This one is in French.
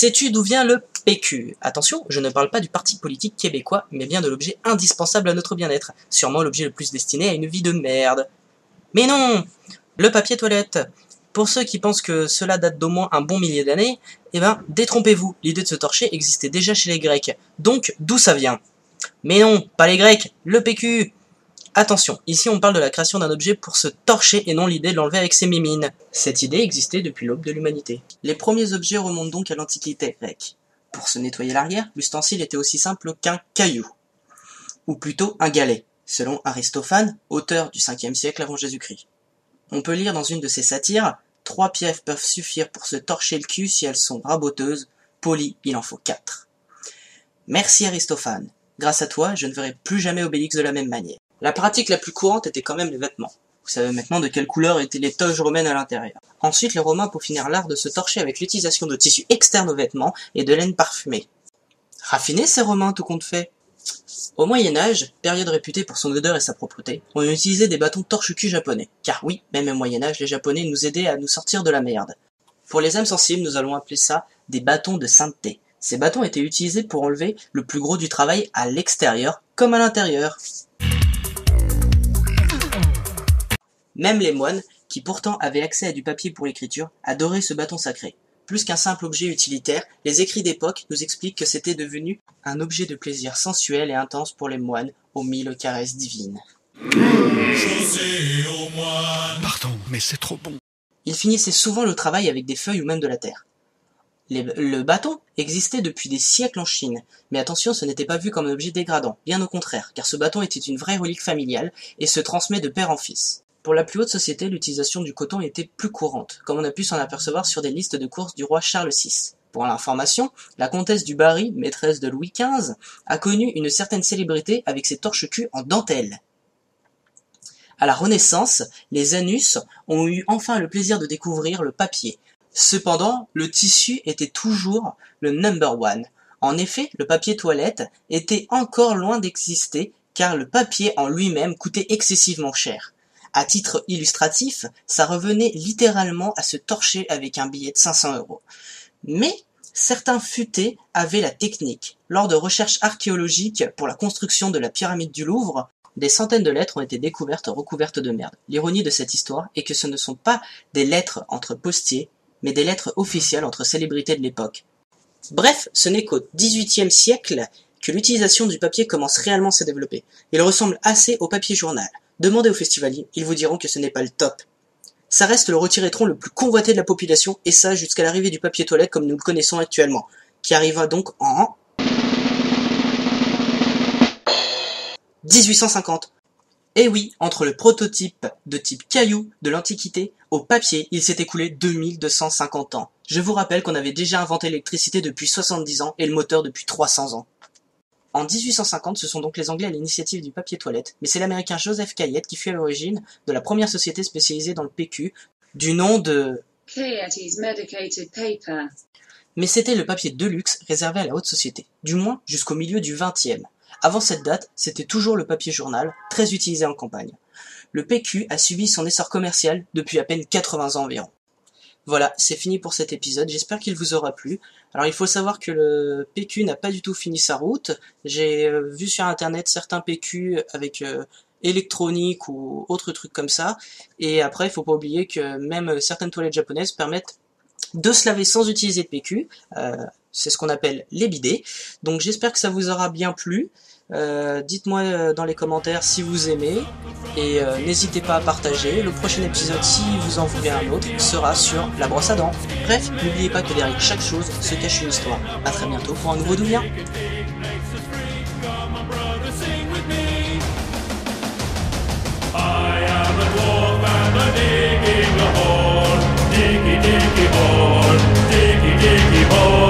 Sais-tu d'où vient le PQ? Attention, je ne parle pas du parti politique québécois, mais bien de l'objet indispensable à notre bien-être, sûrement l'objet le plus destiné à une vie de merde. Mais non! Le papier toilette. Pour ceux qui pensent que cela date d'au moins un bon millier d'années, eh ben, détrompez-vous, l'idée de se torcher existait déjà chez les Grecs. Donc, d'où ça vient? Mais non, pas les Grecs, le PQ! Attention, ici on parle de la création d'un objet pour se torcher et non l'idée de l'enlever avec ses mimines. Cette idée existait depuis l'aube de l'humanité. Les premiers objets remontent donc à l'Antiquité grecque. Pour se nettoyer l'arrière, l'ustensile était aussi simple qu'un caillou, ou plutôt un galet, selon Aristophane, auteur du 5e siècle avant Jésus-Christ. On peut lire dans une de ses satires « 3 pierres peuvent suffire pour se torcher le cul si elles sont raboteuses, polies, il en faut 4. » Merci Aristophane. Grâce à toi, je ne verrai plus jamais Obélix de la même manière. La pratique la plus courante était quand même les vêtements. Vous savez maintenant de quelle couleur étaient les toges romaines à l'intérieur. Ensuite, les Romains peaufinèrent l'art de se torcher avec l'utilisation de tissus externes aux vêtements et de laine parfumée. Raffinés ces Romains, tout compte fait. Au Moyen-Âge, période réputée pour son odeur et sa propreté, on utilisait des bâtons torche-cul japonais. Car oui, même au Moyen-Âge, les Japonais nous aidaient à nous sortir de la merde. Pour les âmes sensibles, nous allons appeler ça des bâtons de sainteté. Ces bâtons étaient utilisés pour enlever le plus gros du travail à l'extérieur comme à l'intérieur. Même les moines, qui pourtant avaient accès à du papier pour l'écriture, adoraient ce bâton sacré. Plus qu'un simple objet utilitaire, les écrits d'époque nous expliquent que c'était devenu un objet de plaisir sensuel et intense pour les moines aux 1000 caresses divines. Pardon, mais c'est trop bon. Ils finissaient souvent le travail avec des feuilles ou même de la terre. Le bâton existait depuis des siècles en Chine, mais attention, ce n'était pas vu comme un objet dégradant, bien au contraire, car ce bâton était une vraie relique familiale et se transmet de père en fils. Pour la plus haute société, l'utilisation du coton était plus courante, comme on a pu s'en apercevoir sur des listes de courses du roi Charles VI. Pour l'information, la comtesse du Barry, maîtresse de Louis XV, a connu une certaine célébrité avec ses torche-cul en dentelle. À la Renaissance, les Anus ont eu enfin le plaisir de découvrir le papier. Cependant, le tissu était toujours le number one. En effet, le papier toilette était encore loin d'exister, car le papier en lui-même coûtait excessivement cher. À titre illustratif, ça revenait littéralement à se torcher avec un billet de 500 €. Mais certains futés avaient la technique. Lors de recherches archéologiques pour la construction de la pyramide du Louvre, des centaines de lettres ont été découvertes recouvertes de merde. L'ironie de cette histoire est que ce ne sont pas des lettres entre postiers, mais des lettres officielles entre célébrités de l'époque. Bref, ce n'est qu'au XVIIIe siècle que l'utilisation du papier commence réellement à se développer. Il ressemble assez au papier journal. Demandez aux festivaliers, ils vous diront que ce n'est pas le top. Ça reste le rôti-rétron le plus convoité de la population, et ça jusqu'à l'arrivée du papier toilette comme nous le connaissons actuellement, qui arriva donc en 1850. Et oui, entre le prototype de type caillou de l'Antiquité au papier, il s'est écoulé 2250 ans. Je vous rappelle qu'on avait déjà inventé l'électricité depuis 70 ans et le moteur depuis 300 ans. En 1850, ce sont donc les Anglais à l'initiative du papier toilette, mais c'est l'Américain Joseph Cayette qui fut à l'origine de la première société spécialisée dans le PQ, du nom de Cayete's Medicated Paper. Mais c'était le papier de luxe réservé à la haute société, du moins jusqu'au milieu du XXe. Avant cette date, c'était toujours le papier journal, très utilisé en campagne. Le PQ a subi son essor commercial depuis à peine 80 ans environ. Voilà, c'est fini pour cet épisode, j'espère qu'il vous aura plu. Alors il faut savoir que le PQ n'a pas du tout fini sa route. J'ai vu sur internet certains PQ avec électronique ou autres trucs comme ça. Et après, il faut pas oublier que même certaines toilettes japonaises permettent de se laver sans utiliser de PQ. C'est ce qu'on appelle les bidets. Donc j'espère que ça vous aura bien plu. Dites-moi dans les commentaires si vous aimez et n'hésitez pas à partager. Le prochain épisode, si vous en voulez un autre, sera sur la brosse à dents. Bref, n'oubliez pas que derrière chaque chose se cache une histoire. A très bientôt pour un nouveau D'où vient. Diggy, diggy, hole, diggy, diggy, hole.